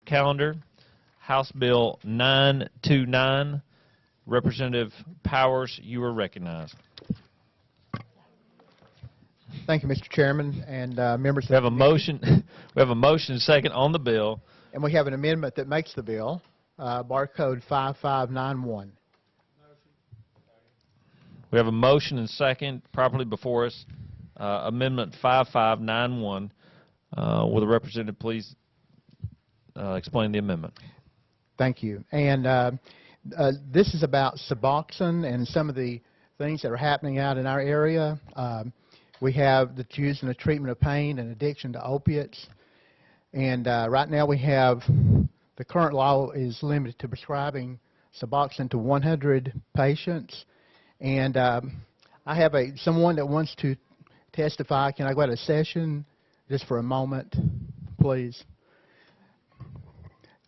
calendar, House Bill 929. Representative Powers, you are recognized. Thank you, Mr. Chairman, and members. We have a motion. We have a motion and second on the bill, and we have an amendment that makes the bill, barcode 5591. We have a motion and second properly before us. Amendment 5591. Will the representative please explain the amendment? Thank you. And this is about Suboxone and some of the things that are happening out in our area. We have that's used in the treatment of pain and addiction to opiates. And right now we have, the current law is limited to prescribing Suboxone to 100 patients. And I have someone that wants to testify. Can I go out of session just for a moment, please?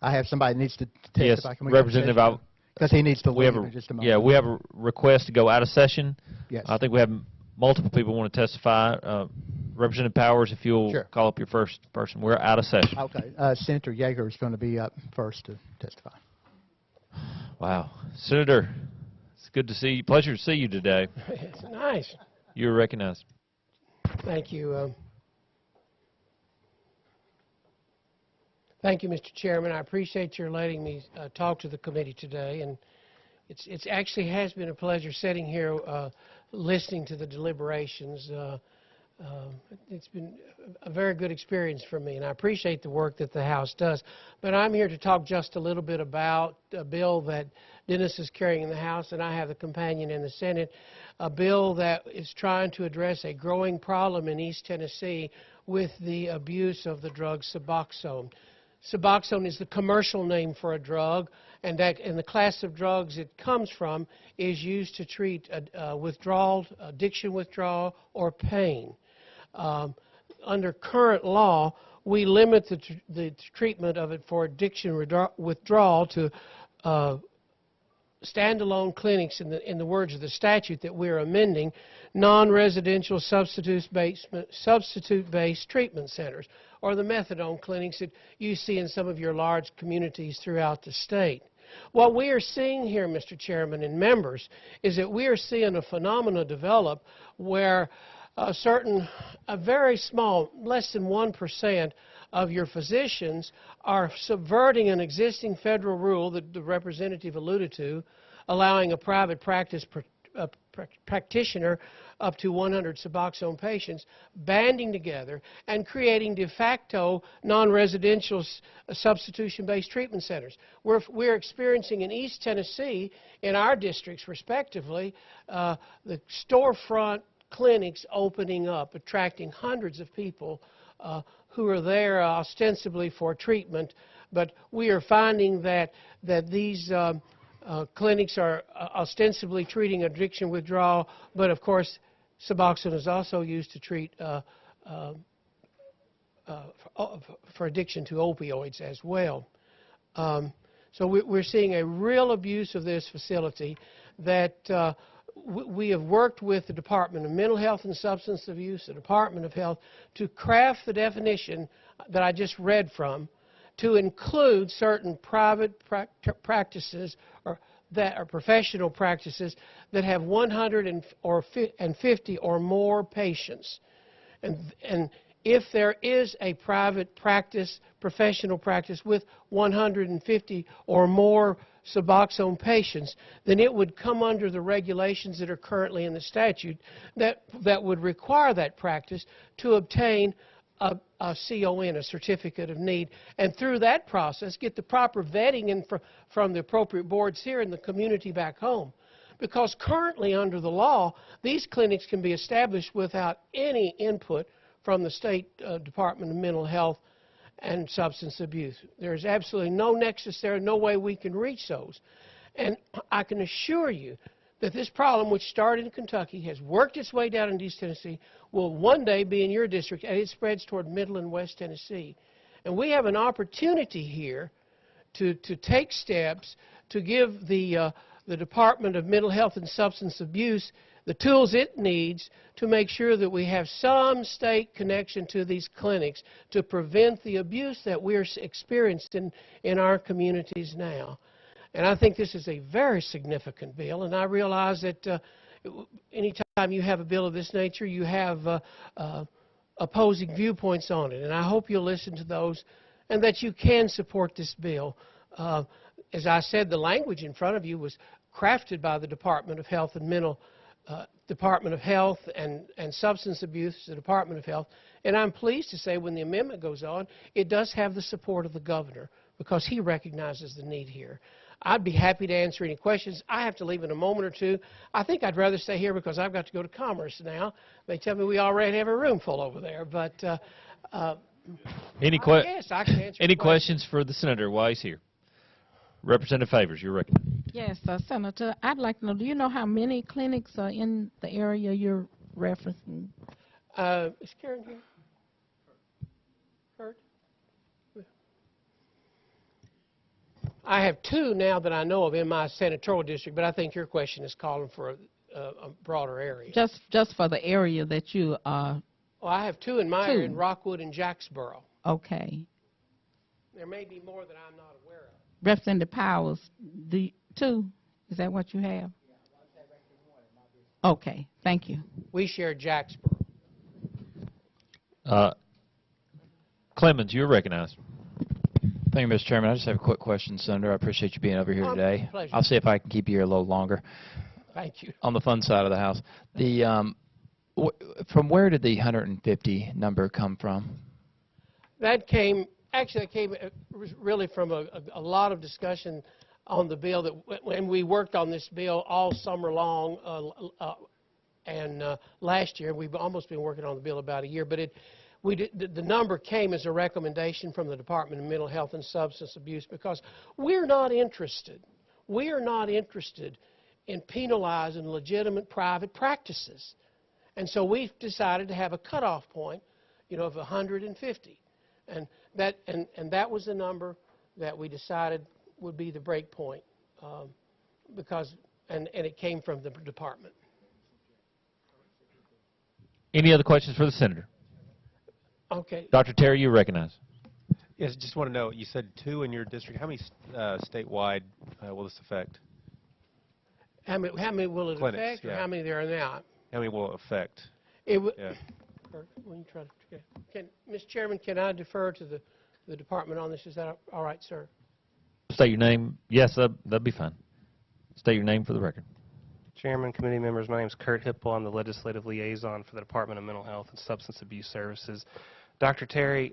I have somebody that needs to testify. Yes, Can we Representative, because he needs to leave in just a moment. Yeah, we have a request to go out of session. Yes. I think we have multiple people want to testify. Representative Powers, if you'll call up your first person. We're out of session. Okay. Senator Yeager is going to be up first to testify. Wow. Senator, it's good to see you. Pleasure to see you today. It's nice. You're recognized. Thank you. Thank you, Mr. Chairman. I appreciate your letting me talk to the committee today. And it actually has been a pleasure sitting here listening to the deliberations. It's been a very good experience for me, and I appreciate the work that the House does. But I'm here to talk just a little bit about a bill that Dennis is carrying in the House, and I have the companion in the Senate, a bill that is trying to address a growing problem in East Tennessee with the abuse of the drug Suboxone. Suboxone is the commercial name for a drug, and the class of drugs it comes from is used to treat withdrawal, addiction withdrawal, or pain. Under current law, we limit the treatment of it for addiction withdrawal to standalone clinics, in the words of the statute that we're amending, non-residential substitute-based treatment centers, or the methadone clinics that you see in some of your large communities throughout the state. What we are seeing here, Mr. Chairman and members, is that we are seeing a phenomenon develop where a very small, less than 1% of your physicians are subverting an existing federal rule that the representative alluded to, allowing a private practice practitioner up to 100 Suboxone patients, banding together and creating de facto non-residential substitution-based treatment centers. We're experiencing in East Tennessee, in our districts respectively, the storefront clinics opening up, attracting hundreds of people who are there ostensibly for treatment, but we are finding that these clinics are ostensibly treating addiction withdrawal, but of course Suboxone is also used to treat for addiction to opioids as well. So we're seeing a real abuse of this facility that we have worked with the Department of Mental Health and Substance Abuse, the Department of Health, to craft the definition that I just read from to include certain private practices that are professional practices that have 150 or more patients. And if there is a private practice, professional practice with 150 or more Suboxone patients, then it would come under the regulations that are currently in the statute that would require that practice to obtain a CON, a certificate of need, and through that process get the proper vetting in from the appropriate boards here in the community back home. Because currently under the law, these clinics can be established without any input from the State Department of Mental Health and Substance Abuse. There's absolutely no nexus there, no way we can reach those. And I can assure you that this problem, which started in Kentucky, has worked its way down into East Tennessee, will one day be in your district, and it spreads toward Middle and West Tennessee. And we have an opportunity here to take steps to give the Department of Mental Health and Substance Abuse the tools it needs to make sure that we have some state connection to these clinics to prevent the abuse that we're experiencing in our communities now. And I think this is a very significant bill, and I realize that anytime you have a bill of this nature, you have opposing viewpoints on it, and I hope you'll listen to those and that you can support this bill. As I said, the language in front of you was crafted by the Department of Health and Department of Health and Substance Abuse, the Department of Health, and I'm pleased to say when the amendment goes on, it does have the support of the governor because he recognizes the need here. I'd be happy to answer any questions. I have to leave in a moment or two. I think I'd rather stay here because I've got to go to Commerce now. They tell me we already have a room full over there, but Any questions for the senator while he's here? Representative Favors, you're recognized. Yes, Senator, I'd like to know, do you know how many clinics are in the area you're referencing? Is Karen here? Kurt? I have 2 now that I know of in my senatorial district, but I think your question is calling for a broader area. Just for the area that you are. Well, I have 2 in my area, in Rockwood and Jacksboro. Okay. There may be more that I'm not aware of. Representative Powers, 2, is that what you have? Okay, thank you. We share Jacksboro. Clemens, you're recognized. Thank you, Mr. Chairman. I just have a quick question, Senator. I appreciate you being over here today. Pleasure. I'll see if I can keep you here a little longer. Thank you. On the fun side of the house, from where did the 150 number come from? That came really from a lot of discussion on the bill that when we worked on this bill all summer long, and last year we've almost been working on the bill about a year, but the number came as a recommendation from the Department of Mental Health and Substance Abuse because we're not interested in penalizing legitimate private practices. And so we've decided to have a cutoff point, of 150. And that was the number that we decided would be the break point because it came from the department. Any other questions for the senator? Okay. Dr. Terry, you're recognized. Yes, just want to know, you said 2 in your district. How many statewide will this affect? How many will it Clinics, affect, or yeah. how many there are now? How many will it affect? Yeah. When you try to, Mr. Chairman, can I defer to the department on this? Is that all right, sir? State your name. Yes, that'd be fine. State your name for the record. Chairman, committee members, my name is Kurt Hipple. I'm the legislative liaison for the Department of Mental Health and Substance Abuse Services. Dr. Terry,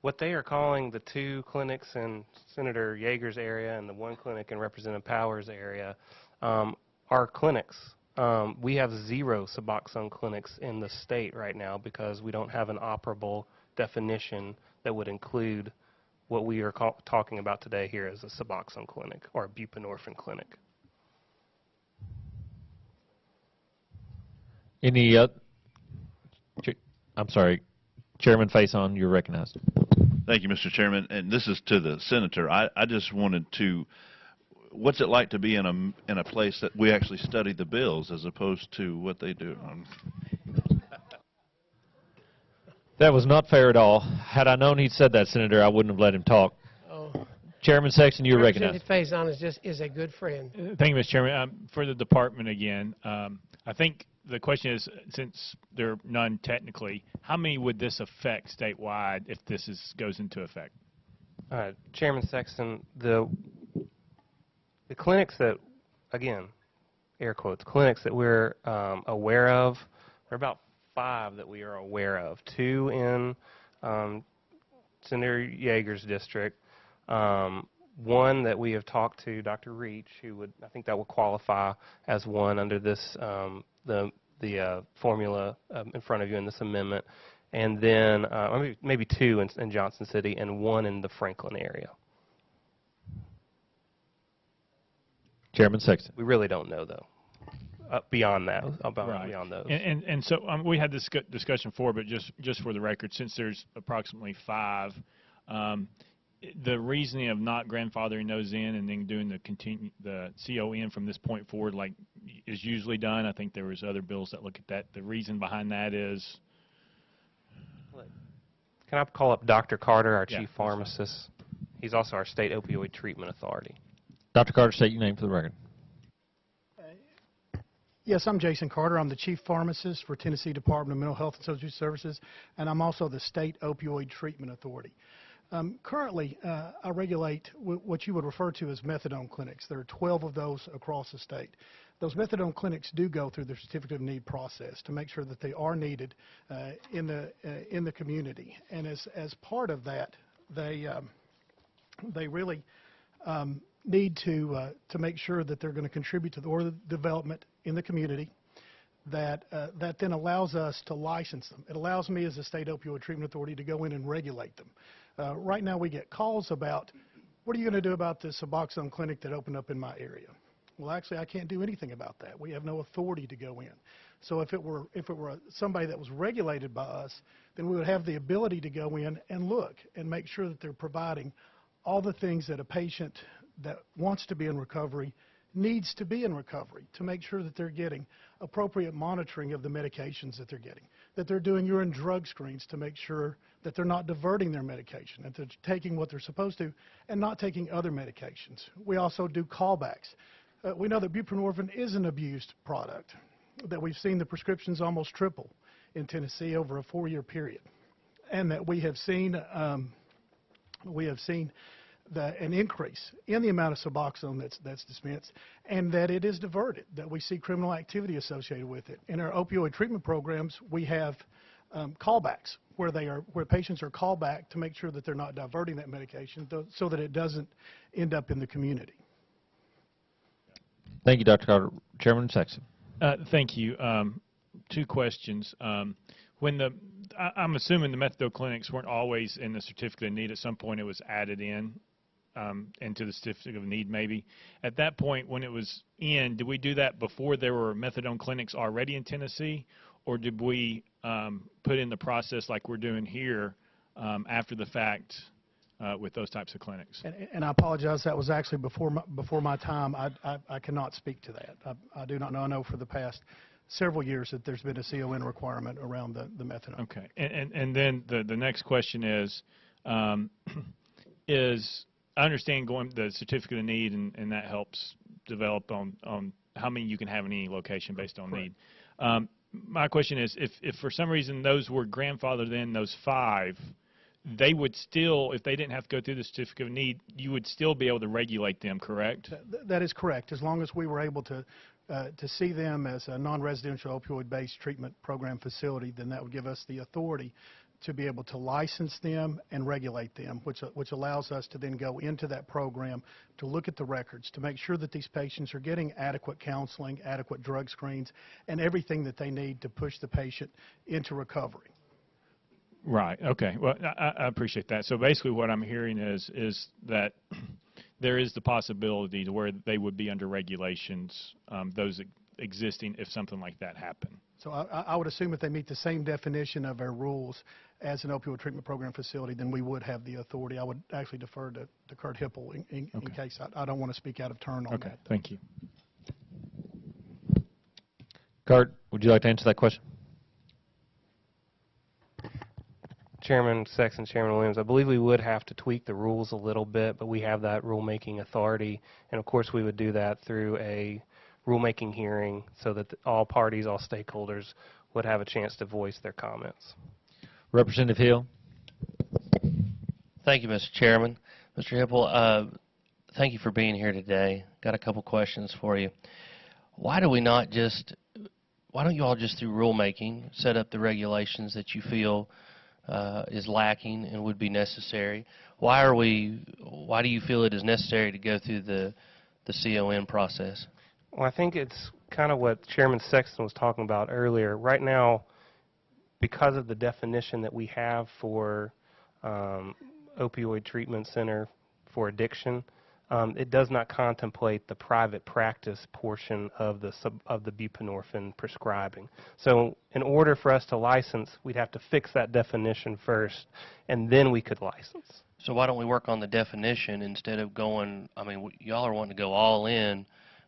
what they are calling the 2 clinics in Senator Yeager's area and the 1 clinic in Representative Powers' area are clinics. We have 0 Suboxone clinics in the state right now because we don't have an operable definition that would include what we are talking about today here as a Suboxone clinic or a buprenorphine clinic. Any I'm sorry, Chairman Faison, you're recognized. Thank you, Mr. Chairman. And this is to the senator. I just wanted to, what's it like to be in a place that we actually study the bills as opposed to what they do? That was not fair at all. Had I known he'd said that, Senator, I wouldn't have let him talk. Oh. Chairman Sexton, you're recognized. Representative Faison is a good friend. Thank you, Mr. Chairman. For the department again, I think the question is, since there are none technically, how many would this affect statewide if this goes into effect? Chairman Sexton, the clinics that, again, air quotes, clinics that we're aware of, there are about 5 that we are aware of. 2 in Senator Yeager's district. 1 that we have talked to, Dr. Reach, I think that will qualify as one under this, the formula in front of you in this amendment. And then maybe 2 in Johnson City and 1 in the Franklin area. Chairman Sexton. We really don't know, though. Beyond that, Right. beyond those. And so we had this discussion before, but just for the record, since there's approximately 5, the reasoning of not grandfathering those in and then doing the CON from this point forward, like is usually done. I think there was other bills that look at that. The reason behind that is. Can I call up Dr. Carter, our Yeah, chief pharmacist? He's also our state opioid treatment authority. Dr. Carter, state your name for the record. Yes, I'm Jason Carter. I'm the chief pharmacist for Tennessee Department of Mental Health and Social Services, and I'm also the state opioid treatment authority. Currently, I regulate what you would refer to as methadone clinics. There are 12 of those across the state. Those methadone clinics do go through the certificate of need process to make sure that they are needed in the community. And as part of that, they really need to make sure that they're going to contribute to the order development in the community. That then allows us to license them. It allows me as a state opioid treatment authority to go in and regulate them. Right now we get calls about, what are you going to do about this Suboxone clinic that opened up in my area? Well, actually, I can't do anything about that. We have no authority to go in. So if it were somebody that was regulated by us, then we would have the ability to go in and look and make sure that they're providing all the things that a patient that wants to be in recovery needs to be in recovery, to make sure that they're getting appropriate monitoring of the medications that they're getting, that they're doing urine drug screens to make sure that they're not diverting their medication, that they're taking what they're supposed to and not taking other medications. We also do callbacks. We know that buprenorphine is an abused product, that we've seen the prescriptions almost triple in Tennessee over a 4-year period, and that we have seen an increase in the amount of Suboxone that's dispensed, and that it is diverted, that we see criminal activity associated with it. In our opioid treatment programs, we have callbacks where patients are called back to make sure that they're not diverting that medication so that it doesn't end up in the community. Thank you, Dr. Carter. Chairman Sexton. Thank you. 2 questions. I'm assuming the methadone clinics weren't always in the certificate of need. At some point it was added in into the certificate of need maybe. At that point when it was in, did we do that before there were methadone clinics already in Tennessee, or did we put in the process like we're doing here after the fact with those types of clinics? And I apologize, that was actually before my time. I cannot speak to that. I do not know. I know for the past several years that there's been a CON requirement around the methadone. Okay. And then the next question is I understand the certificate of need, and that helps develop on how many you can have in any location based on Correct. need. My question is, if for some reason those were grandfathered in, those 5, they would still, if they didn't have to go through the certificate of need, you would still be able to regulate them, correct? That is correct. As long as we were able to see them as a non-residential opioid-based treatment program facility, then that would give us the authority to be able to license them and regulate them, which allows us to then go into that program to look at the records, to make sure that these patients are getting adequate counseling, adequate drug screens, and everything that they need to push the patient into recovery. Right. Okay. Well, I appreciate that. So basically what I'm hearing is that there is the possibility to where they would be under regulations, those existing, if something like that happened. So I would assume if they meet the same definition of our rules as an opioid treatment program facility, then we would have the authority. I would actually defer to Kurt Hipple in case I don't want to speak out of turn on that. Okay. Thank you. Kurt, would you like to answer that question? Chairman Sexton, Chairman Williams, I believe we would have to tweak the rules a little bit, but we have that rulemaking authority, and of course we would do that through a rulemaking hearing so that all parties, all stakeholders would have a chance to voice their comments. Representative Hill. Thank you, Mr. Chairman. Mr. Hipple, thank you for being here today. Got a couple questions for you. Why don't you all just through rulemaking set up the regulations that you feel is lacking and would be necessary? Why do you feel it is necessary to go through the CON process? Well, I think it's kind of what Chairman Sexton was talking about earlier. Right now, because of the definition that we have for opioid treatment center for addiction, it does not contemplate the private practice portion of the buprenorphine prescribing. So in order for us to license, we'd have to fix that definition first, and then we could license. So why don't we work on the definition instead of going, I mean, y'all are wanting to go all in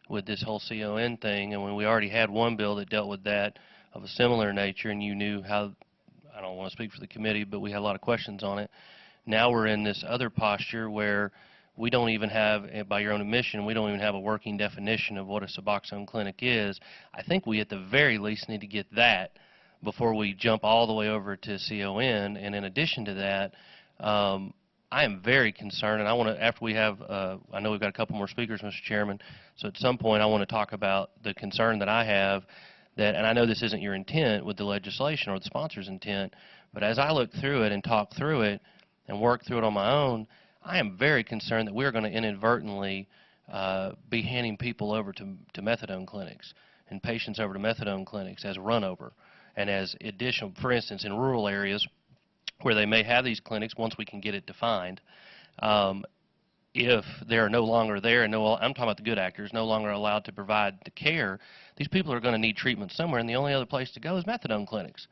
with this whole CON thing, and when we already had one bill that dealt with that of a similar nature, and you knew how, I don't want to speak for the committee, but we had a lot of questions on it. Now we're in this other posture where we don't even have, by your own admission, we don't even have a working definition of what a Suboxone clinic is. I think we at the very least need to get that before we jump all the way over to CON. And in addition to that, I am very concerned, and I want to, after we have, I know we've got a couple more speakers, Mr. Chairman, so at some point I want to talk about the concern that I have that, and I know this isn't your intent with the legislation or the sponsor's intent, but as I look through it and talk through it and work through it on my own, I am very concerned that we're going to inadvertently be handing people over to methadone clinics and patients over to methadone clinics as a runover and as additional, for instance, in rural areas where they may have these clinics once we can get it defined. If they're no longer there, and I'm talking about the good actors, no longer allowed to provide the care, these people are going to need treatment somewhere, and the only other place to go is methadone clinics.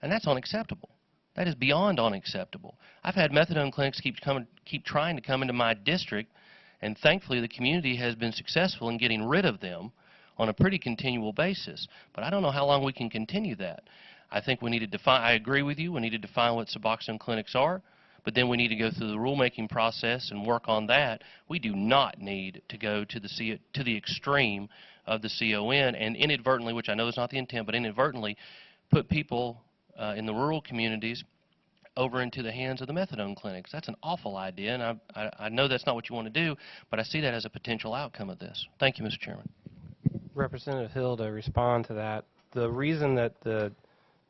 And that's unacceptable. That is beyond unacceptable. I've had methadone clinics keep trying to come into my district, and thankfully the community has been successful in getting rid of them on a pretty continual basis. But I don't know how long we can continue that. I think we need to define, I agree with you, we need to define what Suboxone clinics are, but then we need to go through the rulemaking process and work on that. We do not need to go to the extreme of the CON and inadvertently, which I know is not the intent, but inadvertently put people in the rural communities over into the hands of the methadone clinics. That's an awful idea, and I know that's not what you want to do, but I see that as a potential outcome of this. Thank you, Mr. Chairman. Representative Hill, to respond to that, the reason that the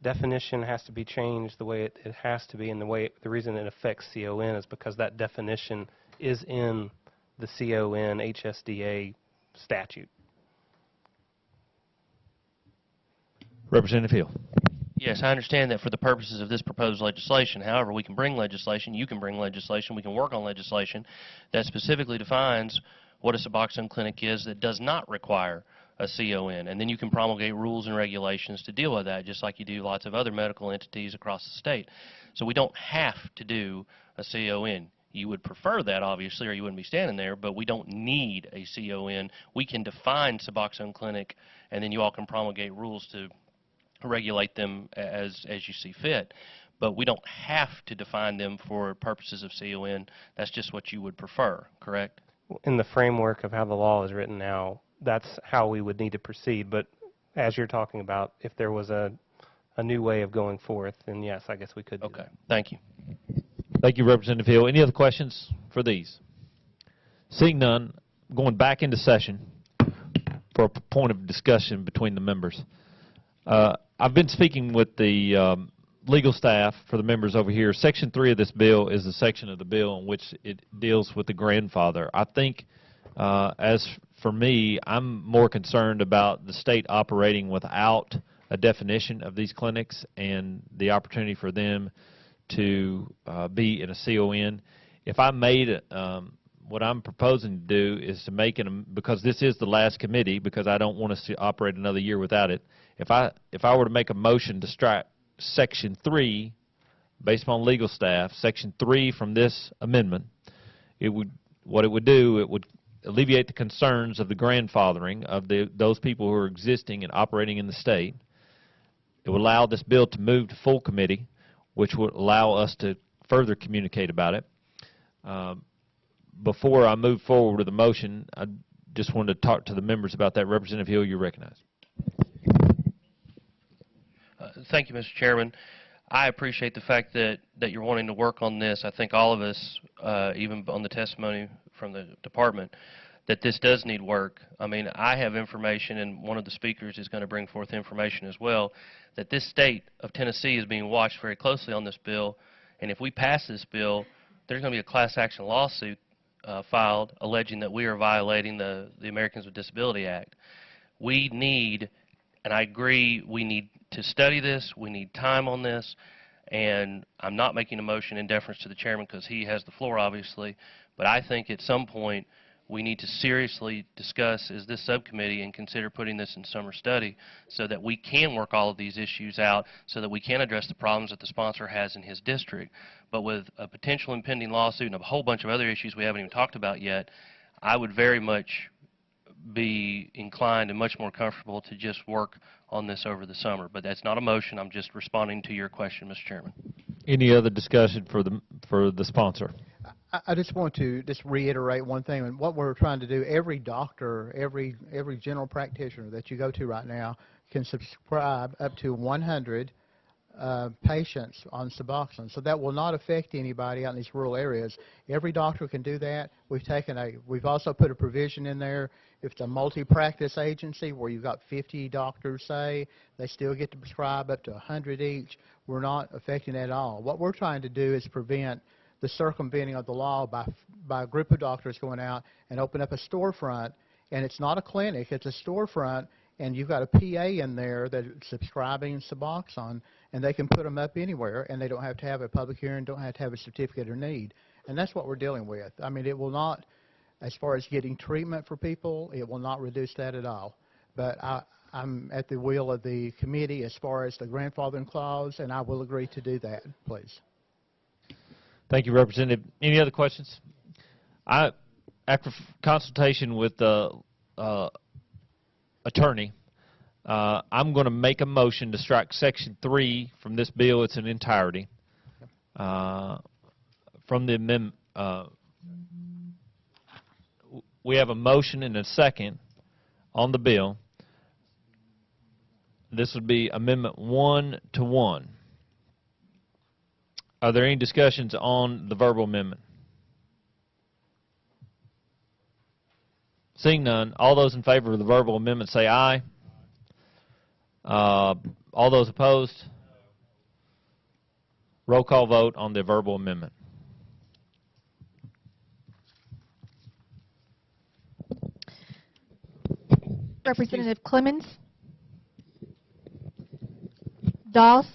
definition has to be changed the way it has to be, and the reason it affects CON is because that definition is in the CON HSDA statute. Representative Hill. Yes, I understand that for the purposes of this proposed legislation. However, we can bring legislation, you can bring legislation, we can work on legislation that specifically defines what a Suboxone clinic is that does not require a CON, and then you can promulgate rules and regulations to deal with that, just like you do lots of other medical entities across the state. So we don't have to do a CON. You would prefer that, obviously, or you wouldn't be standing there, but we don't need a CON. We can define Suboxone clinic, and then you all can promulgate rules to regulate them as you see fit. But we don't have to define them for purposes of CON. That's just what you would prefer, correct? In the framework of how the law is written now, that's how we would need to proceed. But as you're talking about, if there was a new way of going forth, then yes, I guess we could do Okay. that. Thank you. Thank you, Representative Hill. Any other questions for these? Seeing none, going back into session for a point of discussion between the members. I've been speaking with the legal staff for the members over here. Section 3 of this bill is the section of the bill in which it deals with the grandfather. I think, as for me, I'm more concerned about the state operating without a definition of these clinics and the opportunity for them to be in a CON. If I made what I'm proposing to do is to make it, because this is the last committee, because I don't want us to operate another year without it. If I were to make a motion to strike Section 3, based upon legal staff, Section 3 from this amendment, what it would do, it would alleviate the concerns of the grandfathering of those people who are existing and operating in the state. It would allow this bill to move to full committee, which would allow us to further communicate about it. Before I move forward with the motion, I just wanted to talk to the members about that. Representative Hill, you're recognized. Thank you, Mr. Chairman. I appreciate the fact that you're wanting to work on this. I think all of us, even on the testimony from the department, that this does need work. I mean, I have information, and one of the speakers is going to bring forth information as well, that this state of Tennessee is being watched very closely on this bill, and if we pass this bill, there's going to be a class action lawsuit filed alleging that we are violating the Americans with Disability Act. We need, and I agree, we need to study this, we need time on this, and I'm not making a motion in deference to the chairman because he has the floor, obviously, but I think at some point we need to seriously discuss as this subcommittee and consider putting this in summer study so that we can work all of these issues out so that we can address the problems that the sponsor has in his district. But with a potential impending lawsuit and a whole bunch of other issues we haven't even talked about yet, I would very much be inclined and much more comfortable to just work on this over the summer. But that's not a motion. I'm just responding to your question, Mr. Chairman. Any other discussion for the sponsor? I just want to reiterate one thing. And what we're trying to do, every doctor, every general practitioner that you go to right now can subscribe up to 100 patients on Suboxone. So that will not affect anybody out in these rural areas. Every doctor can do that. We've also put a provision in there. If it's a multi-practice agency where you've got 50 doctors, say, they still get to prescribe up to 100 each. We're not affecting that at all. What we're trying to do is prevent the circumventing of the law by a group of doctors going out and open up a storefront. And it's not a clinic, it's a storefront, and you've got a PA in there that's subscribing Suboxone, and they can put them up anywhere, and they don't have to have a public hearing, don't have to have a certificate of need. And that's what we're dealing with. I mean, it will not, as far as getting treatment for people, it will not reduce that at all. But I'm at the will of the committee as far as the grandfathering clause, and I will agree to do that, please. Thank you, Representative. Any other questions? After consultation with the attorney, I'm going to make a motion to strike Section 3 from this bill. It's in entirety. From the amendment, we have a motion and a second on the bill. This would be Amendment 1-to-1. Are there any discussions on the verbal amendment? Seeing none, all those in favor of the verbal amendment say aye. All those opposed? Roll call vote on the verbal amendment. Representative Clemens? Doss?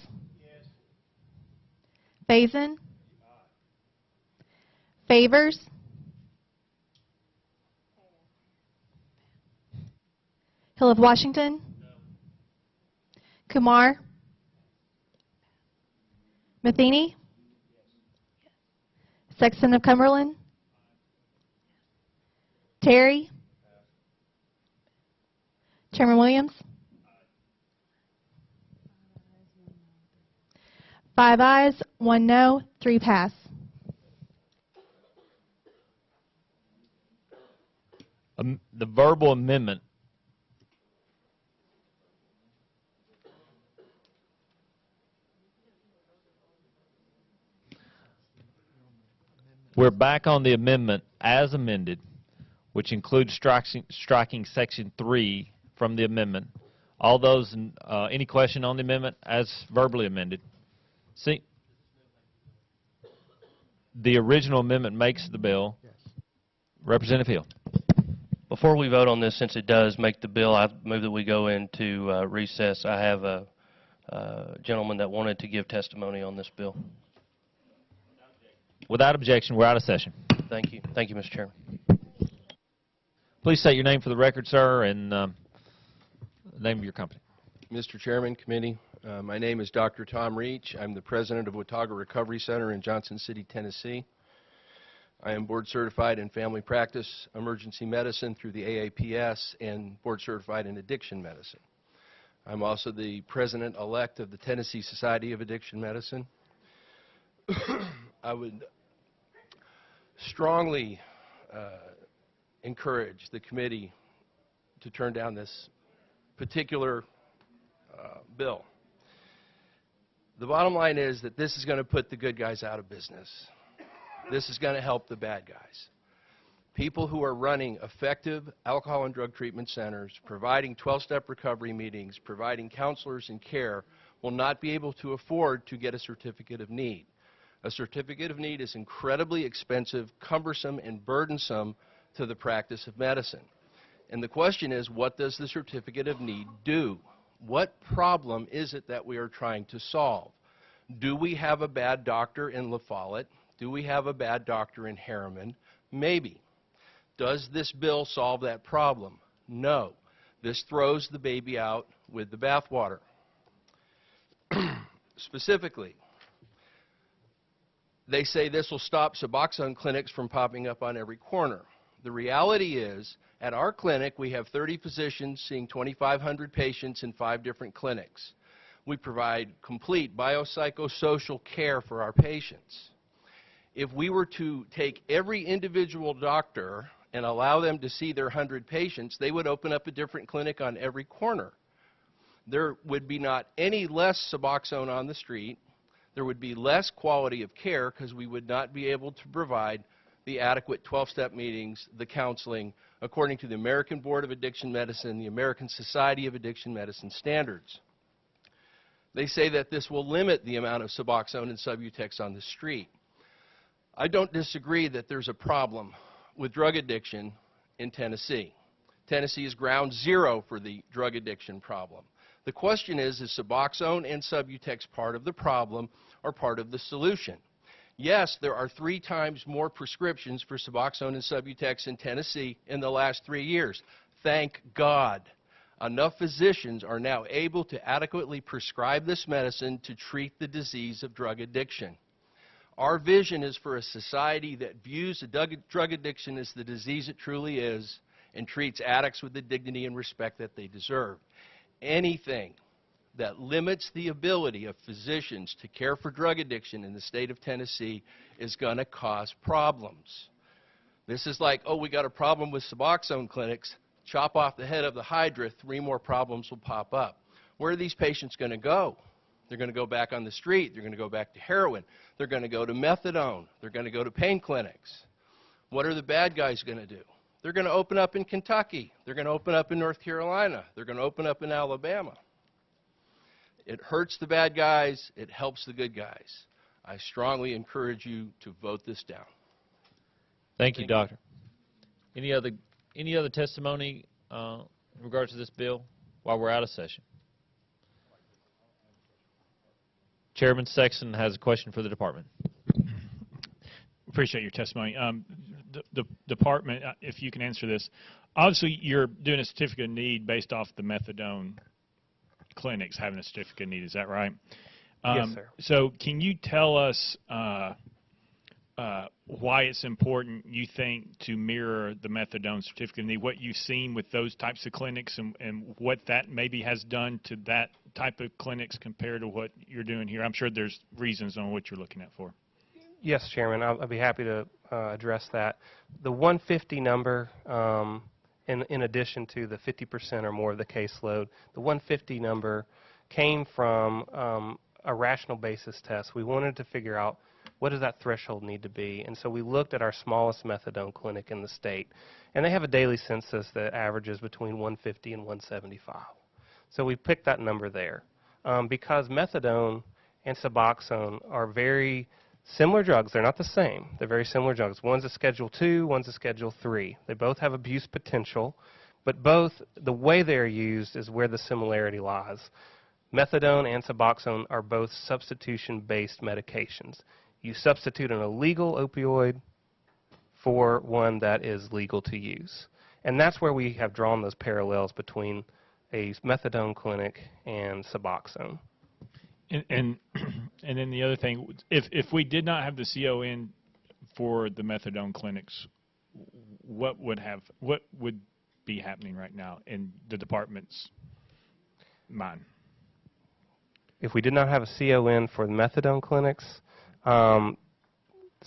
Faison? Favors? Hill of Washington? Kumar? Matheny? Sexton of Cumberland? Terry? Chairman Williams? 5 ayes, 1 no, 3 pass. The verbal amendment we're back on the amendment as amended, which includes striking Section 3 from the amendment. All those, any question on the amendment as verbally amended? See, the original amendment makes the bill. Yes. Representative Hill. Before we vote on this, since it does make the bill, I move that we go into recess. I have a gentleman that wanted to give testimony on this bill. Without objection, we're out of session. Thank you. Thank you, Mr. Chairman. Please state your name for the record, sir, and the name of your company. Mr. Chairman, committee, my name is Dr. Tom Reach. I'm the president of Watauga Recovery Center in Johnson City, Tennessee. I am board certified in family practice, emergency medicine through the AAPS, and board certified in addiction medicine. I'm also the president-elect of the Tennessee Society of Addiction Medicine. I would strongly encourage the committee to turn down this particular bill. The bottom line is that this is going to put the good guys out of business. This is going to help the bad guys. People who are running effective alcohol and drug treatment centers, providing 12-step recovery meetings, providing counselors and care, will not be able to afford to get a certificate of need. A certificate of need is incredibly expensive, cumbersome, and burdensome to the practice of medicine. And the question is, what does the certificate of need do? What problem is it that we are trying to solve? Do we have a bad doctor in La Follette? Do we have a bad doctor in Harriman? Maybe. Does this bill solve that problem? No. This throws the baby out with the bathwater. Specifically, they say this will stop Suboxone clinics from popping up on every corner. The reality is, at our clinic, we have 30 physicians seeing 2,500 patients in 5 different clinics. We provide complete biopsychosocial care for our patients. If we were to take every individual doctor and allow them to see their 100 patients, they would open up a different clinic on every corner. There would be not any less Suboxone on the street. There would be less quality of care because we would not be able to provide the adequate 12-step meetings, the counseling, according to the American Board of Addiction Medicine, the American Society of Addiction Medicine standards. They say that this will limit the amount of Suboxone and Subutex on the street. I don't disagree that there's a problem with drug addiction in Tennessee. Tennessee is ground zero for the drug addiction problem. The question is Suboxone and Subutex part of the problem or part of the solution? Yes, there are 3 times more prescriptions for Suboxone and Subutex in Tennessee in the last 3 years. Thank God. Enough physicians are now able to adequately prescribe this medicine to treat the disease of drug addiction. Our vision is for a society that views drug addiction as the disease it truly is and treats addicts with the dignity and respect that they deserve. Anything that limits the ability of physicians to care for drug addiction in the state of Tennessee is going to cause problems. This is like, oh, we got a problem with Suboxone clinics, chop off the head of the hydra, 3 more problems will pop up. Where are these patients going to go? They're going to go back on the street. They're going to go back to heroin. They're going to go to methadone. They're going to go to pain clinics. What are the bad guys going to do? They're going to open up in Kentucky. They're going to open up in North Carolina. They're going to open up in Alabama. It hurts the bad guys. It helps the good guys. I strongly encourage you to vote this down. Thank you, Doctor. Any other testimony in regards to this bill while we're out of session? Chairman Sexton has a question for the department. Appreciate your testimony. The department, if you can answer this, obviously you're doing a certificate of need based off the methadone clinics having a certificate of need. Is that right? Yes, sir. So can you tell us why it's important, you think, to mirror the methadone certificate of need, what you've seen with those types of clinics and what that maybe has done to that type of clinics compared to what you're doing here? I'm sure there's reasons on what you're looking at for. Yes, Chairman, I'll be happy to address that. The 150 number, in addition to the 50% or more of the caseload, the 150 number came from a rational basis test. We wanted to figure out what does that threshold need to be, and so we looked at our smallest methadone clinic in the state, and they have a daily census that averages between 150 and 175. So we picked that number there because methadone and Suboxone are very similar drugs. They're not the same. They're very similar drugs. One's a Schedule II, one's a Schedule III. They both have abuse potential, but both, the way they're used is where the similarity lies. Methadone and Suboxone are both substitution-based medications. You substitute an illegal opioid for one that is legal to use. And that's where we have drawn those parallels between a methadone clinic and Suboxone. And then the other thing, if we did not have the CON for the methadone clinics, what would be happening right now in the department's mind? If we did not have a CON for the methadone clinics, CON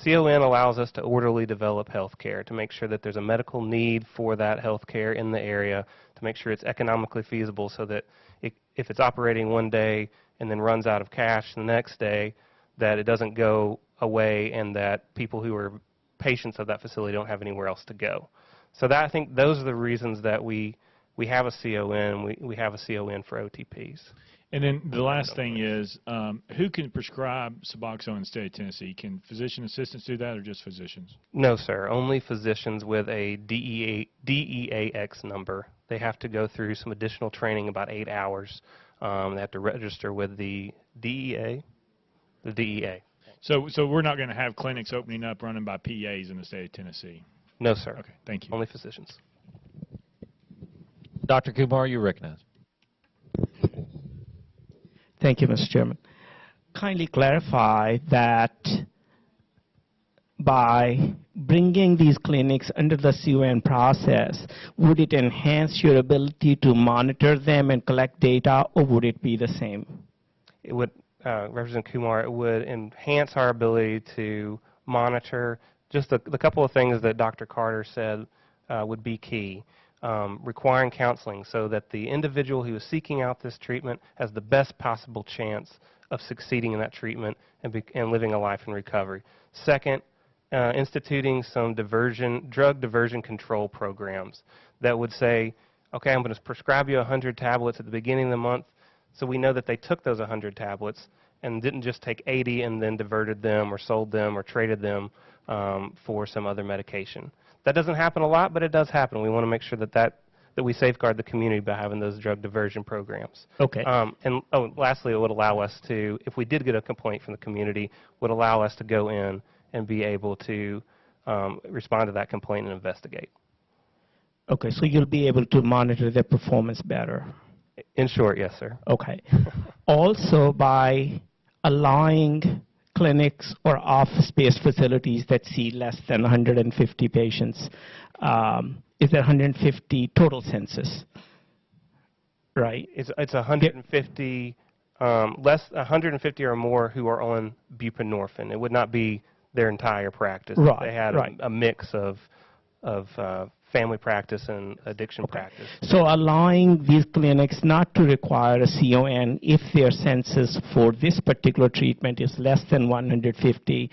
allows us to orderly develop health care, to make sure that there's a medical need for that health care in the area, to make sure it's economically feasible so that if it's operating one day and then runs out of cash the next day, that it doesn't go away and that people who are patients of that facility don't have anywhere else to go. So that, I think those are the reasons that we have a CON. We have a CON for OTPs. And then the last thing is, who can prescribe Suboxone in the state of Tennessee? Can physician assistants do that or just physicians? No, sir. Only physicians with a DEAX number. They have to go through some additional training, about 8 hours. They have to register with the DEA. So we're not going to have clinics opening up running by PAs in the state of Tennessee? No, sir. Okay, thank you. Only physicians. Dr. Kumar, you're recognized. Thank you, Mr. Chairman. Kindly clarify that by bringing these clinics under the CON process, would it enhance your ability to monitor them and collect data, or would it be the same? It would, Representative Kumar, it would enhance our ability to monitor. Just the couple of things that Dr. Carter said would be key. Requiring counseling so that the individual who is seeking out this treatment has the best possible chance of succeeding in that treatment and living a life in recovery. Second, instituting some drug diversion control programs that would say, okay, I'm going to prescribe you 100 tablets at the beginning of the month, so we know that they took those 100 tablets and didn't just take 80 and then diverted them or sold them or traded them for some other medication. That doesn't happen a lot, but it does happen. We want to make sure that we safeguard the community by having those drug diversion programs. Okay. And lastly, it would allow us to, if we did get a complaint from the community, would allow us to go in and be able to respond to that complaint and investigate. Okay, so you'll be able to monitor their performance better. In short, yes, sir. Okay. Also, by allowing clinics or office-based facilities that see less than 150 patients, is there 150 total census? Right. It's 150 150 or more who are on buprenorphine. It would not be their entire practice. Right. They had right. a mix of family practice and addiction practice. So allowing these clinics not to require a CON if their census for this particular treatment is less than 150,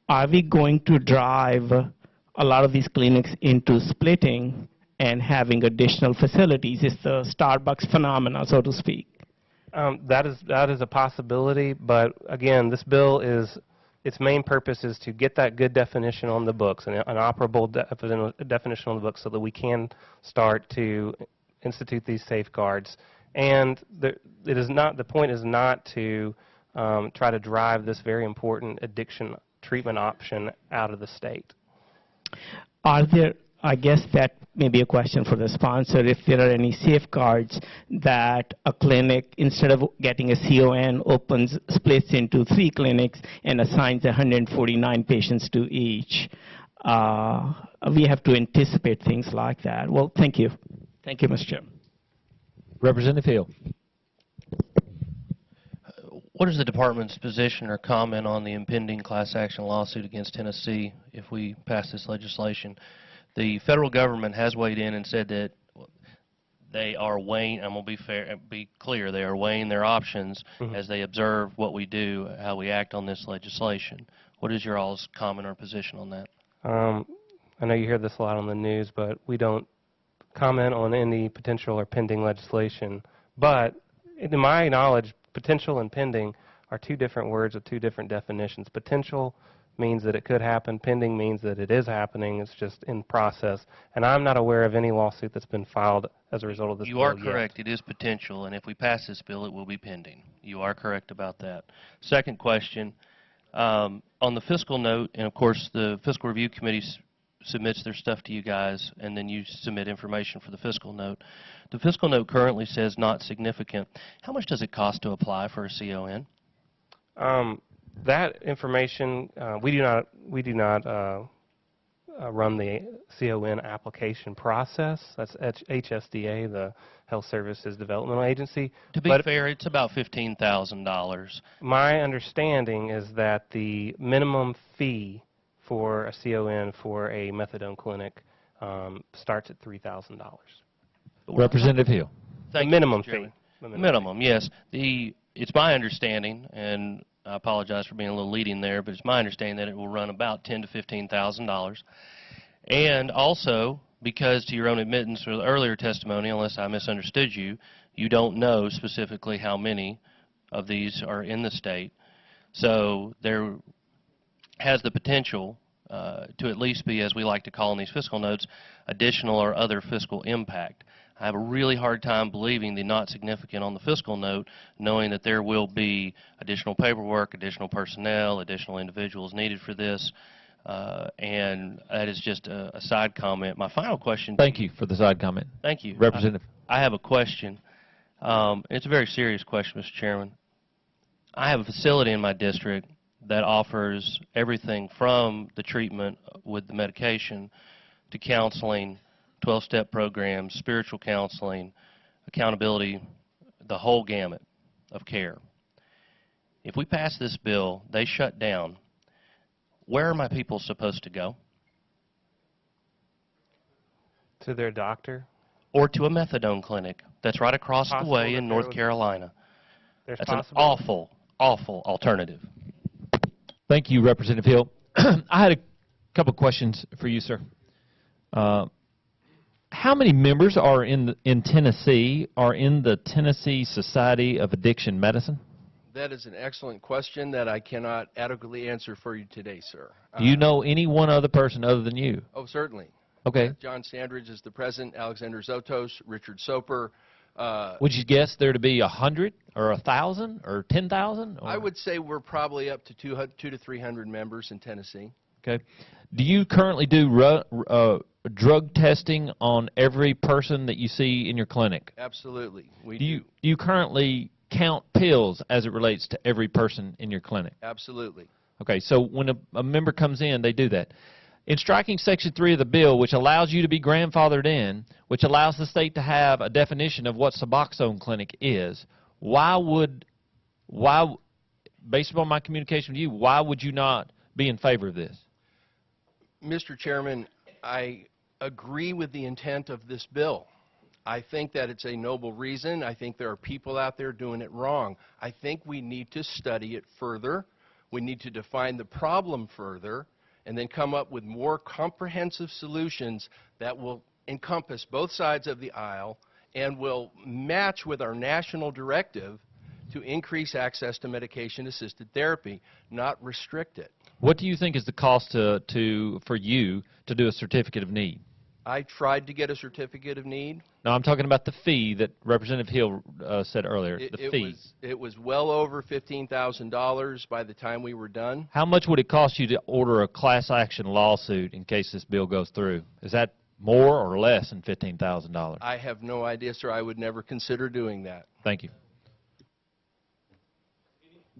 are we going to drive a lot of these clinics into splitting and having additional facilities? It's the Starbucks phenomena, so to speak. That is a possibility, but again, this bill its main purpose is to get that good definition on the books, an operable definition on the books, so that we can start to institute these safeguards. And the point is not to try to drive this very important addiction treatment option out of the state. Are there, I guess that may be a question for the sponsor, if there are any safeguards that a clinic, instead of getting a CON, splits into 3 clinics and assigns 149 patients to each. We have to anticipate things like that. Well, thank you. Thank you, Mr. Chairman. Representative Hill. What is the department's position or comment on the impending class action lawsuit against Tennessee if we pass this legislation? The federal government has weighed in and said that they are weighing, I'm going to be clear, they are weighing their options as they observe what we do, how we act on this legislation. What is your all's comment or position on that? I know you hear this a lot on the news, but we don't comment on any potential or pending legislation. But to my knowledge, potential and pending are 2 different words with 2 different definitions. Potential means that it could happen. Pending means that it is happening. It's just in process. And I'm not aware of any lawsuit that's been filed as a result of this bill You are yet. correct. It is potential, and if we pass this bill, it will be pending. You are correct about that. Second question, on the fiscal note, and of course the Fiscal Review Committee submits their stuff to you guys, and then you submit information for the fiscal note. The fiscal note currently says not significant. How much does it cost to apply for a CON? That information, we do not run the CON application process. That's HSDA, the Health Services Developmental Agency. To be fair, it's about $15,000. My understanding is that the minimum fee for a CON for a methadone clinic starts at $3,000. Representative Hill. The minimum fee. Minimum, yes. It's my understanding, and I apologize for being a little leading there, but it's my understanding that it will run about $10,000 to $15,000. And also, because to your own admittance or the earlier testimony, unless I misunderstood you, you don't know specifically how many of these are in the state. So there has the potential to at least be, as we like to call in these fiscal notes, additional or other fiscal impact. I have a really hard time believing the not significant on the fiscal note, knowing that there will be additional paperwork, additional personnel, additional individuals needed for this. And that is just a side comment. My final question. Thank you for the side comment. Thank you. Representative. I have a question. It's a very serious question, Mr. Chairman. I have a facility in my district that offers everything from the treatment with the medication to counseling, 12-step programs, spiritual counseling, accountability, the whole gamut of care. If we pass this bill, they shut down. Where are my people supposed to go? To their doctor? Or to a methadone clinic that's right across the way in North Carolina. That's an awful, awful alternative. Thank you, Representative Hill. I had a couple questions for you, sir. How many members are in Tennessee are in the Tennessee Society of Addiction Medicine? That is an excellent question that I cannot adequately answer for you today, sir. Do you know any one other person other than you? Oh, certainly. Okay. John Sandridge is the president, Alexander Zotos, Richard Soper. Would you guess there to be 100 or 1,000 or 10,000? I would say we're probably up to 200 to 300 members in Tennessee. Okay. Do you currently do drug testing on every person that you see in your clinic? Absolutely. Do you currently count pills as it relates to every person in your clinic? Absolutely. Okay, so when a member comes in, they do that. In striking Section 3 of the bill, which allows you to be grandfathered in, which allows the state to have a definition of what Suboxone clinic is, based upon my communication with you, why would you not be in favor of this? Mr. Chairman, I agree with the intent of this bill. I think that it's a noble reason. I think there are people out there doing it wrong. I think we need to study it further. We need to define the problem further and then come up with more comprehensive solutions that will encompass both sides of the aisle and will match with our national directive to increase access to medication-assisted therapy, not restrict it. What do you think is the cost for you to do a certificate of need? I tried to get a certificate of need. No, I'm talking about the fee that Representative Hill said earlier, the fee. It was well over $15,000 by the time we were done. How much would it cost you to order a class action lawsuit in case this bill goes through? Is that more or less than $15,000? I have no idea, sir. I would never consider doing that. Thank you.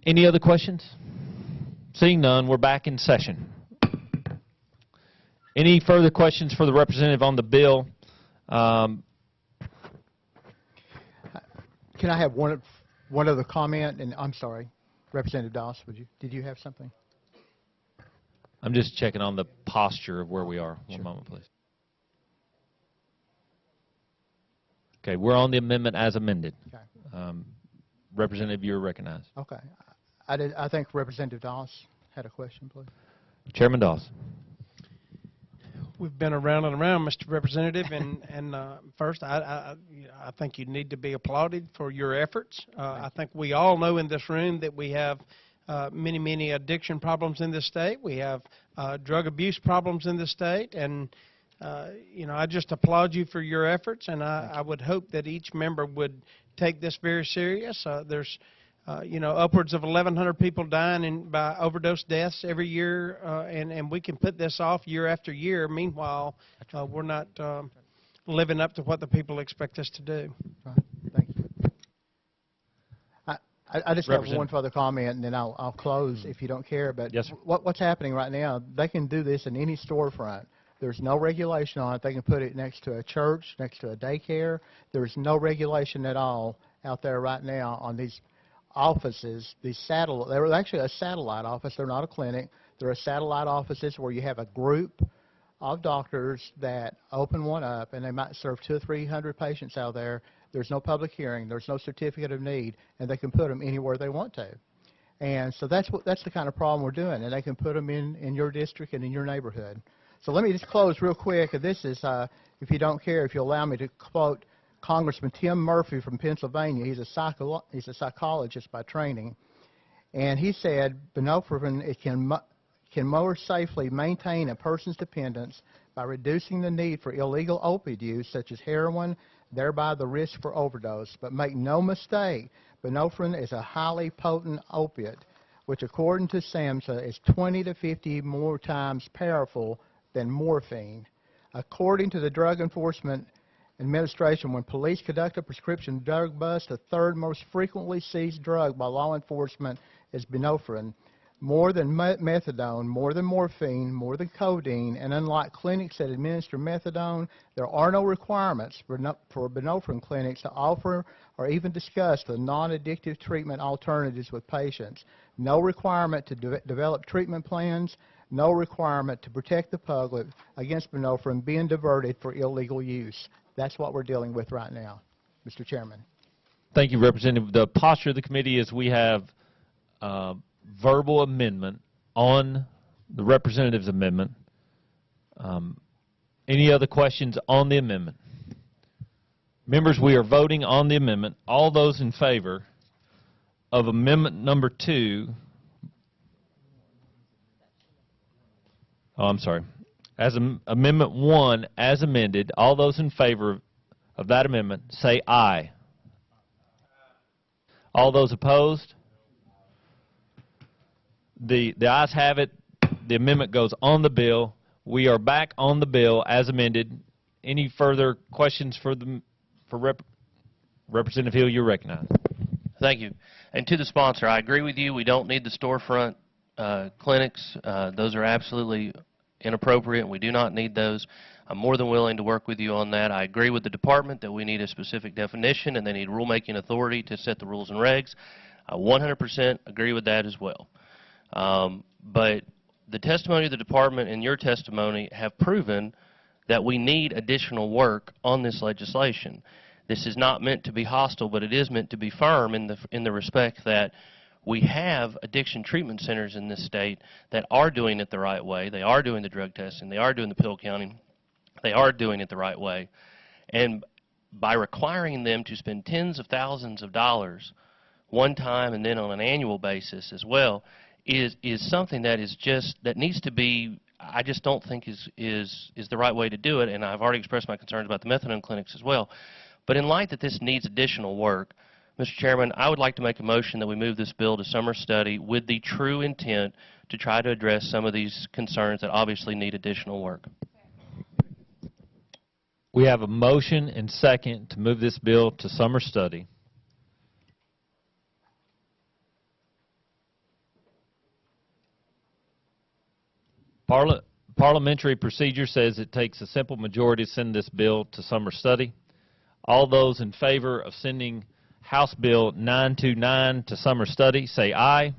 Any other questions? Seeing none, we're back in session. Any further questions for the representative on the bill? Can I have one other comment? And I'm sorry, Representative Doss, did you have something? I'm just checking on the posture of where we are. One moment, please. Okay, we're on the amendment as amended. Okay. Representative, you're recognized. Okay. I think Representative Doss had a question, please. Chairman Doss. We've been around and around, Mr. Representative, and first, I think you need to be applauded for your efforts. I think we all know in this room that we have many addiction problems in this state. We have drug abuse problems in this state, and I just applaud you for your efforts, and I would hope that each member would take this very serious. There's upwards of 1,100 people dying by overdose deaths every year, and we can put this off year after year. Meanwhile, we're not living up to what the people expect us to do. Thank you. I just have one further comment, and then I'll close if you don't care. But yes, what's happening right now, they can do this in any storefront. There's no regulation on it. They can put it next to a church, next to a daycare. There's no regulation at all out there right now on these offices, they're actually a satellite office. They're not a clinic. They're a satellite offices where you have a group of doctors that open one up, and they might serve 200 or 300 patients out there. There's no public hearing. There's no certificate of need, and they can put them anywhere they want to. And so that's the kind of problem we're doing, and they can put them in your district and in your neighborhood. So let me just close real quick. This is, if you don't care, if you allow me to quote Congressman Tim Murphy from Pennsylvania. He's a psychologist by training, and he said buprenorphine can more safely maintain a person's dependence by reducing the need for illegal opiate use, such as heroin, thereby the risk for overdose. But make no mistake, buprenorphine is a highly potent opiate. which according to SAMHSA is 20 to 50 more times powerful than morphine. According to the Drug Enforcement Administration, when police conduct a prescription drug bust, the third most frequently seized drug by law enforcement is buprenorphine. More than methadone, more than morphine, more than codeine, and unlike clinics that administer methadone, there are no requirements for buprenorphine clinics to offer or even discuss the non-addictive treatment alternatives with patients. No requirement to develop treatment plans, no requirement to protect the public against buprenorphine being diverted for illegal use. That's what we're dealing with right now, Mr. Chairman. Thank you, Representative. The posture of the committee is we have verbal amendment on the representative's amendment. Any other questions on the amendment? Members, we are voting on the amendment. All those in favor of amendment number 2, as amendment 1 as amended, all those in favor of that amendment say aye. All those opposed? The ayes have it. The amendment goes on the bill. We are back on the bill as amended. Any further questions for Representative Hill? You're recognized. Thank you. And to the sponsor, I agree with you. We don't need the storefront clinics. Those are absolutely inappropriate. We do not need those. I'm more than willing to work with you on that. I agree with the department that we need a specific definition and they need rulemaking authority to set the rules and regs. I 100% agree with that as well. But the testimony of the department and your testimony have proven that we need additional work on this legislation. This is not meant to be hostile, but it is meant to be firm in the respect that we have addiction treatment centers in this state that are doing it the right way. They are doing the drug testing. They are doing the pill counting. They are doing it the right way. And by requiring them to spend tens of thousands of dollars one time and then on an annual basis as well is something that is just, that needs to be, I just don't think is the right way to do it. And I've already expressed my concerns about the methadone clinics as well. But in light that this needs additional work, Mr. Chairman, I would like to make a motion that we move this bill to summer study with the true intent to try to address some of these concerns that obviously need additional work. We have a motion and second to move this bill to summer study. Parliamentary procedure says it takes a simple majority to send this bill to summer study. All those in favor of sending House Bill 929 to summer study, say aye. Aye.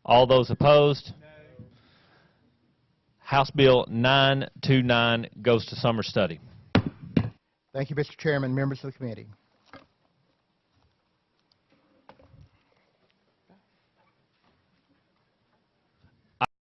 All those opposed? No. House Bill 929 goes to summer study. Thank you, Mr. Chairman, members of the committee.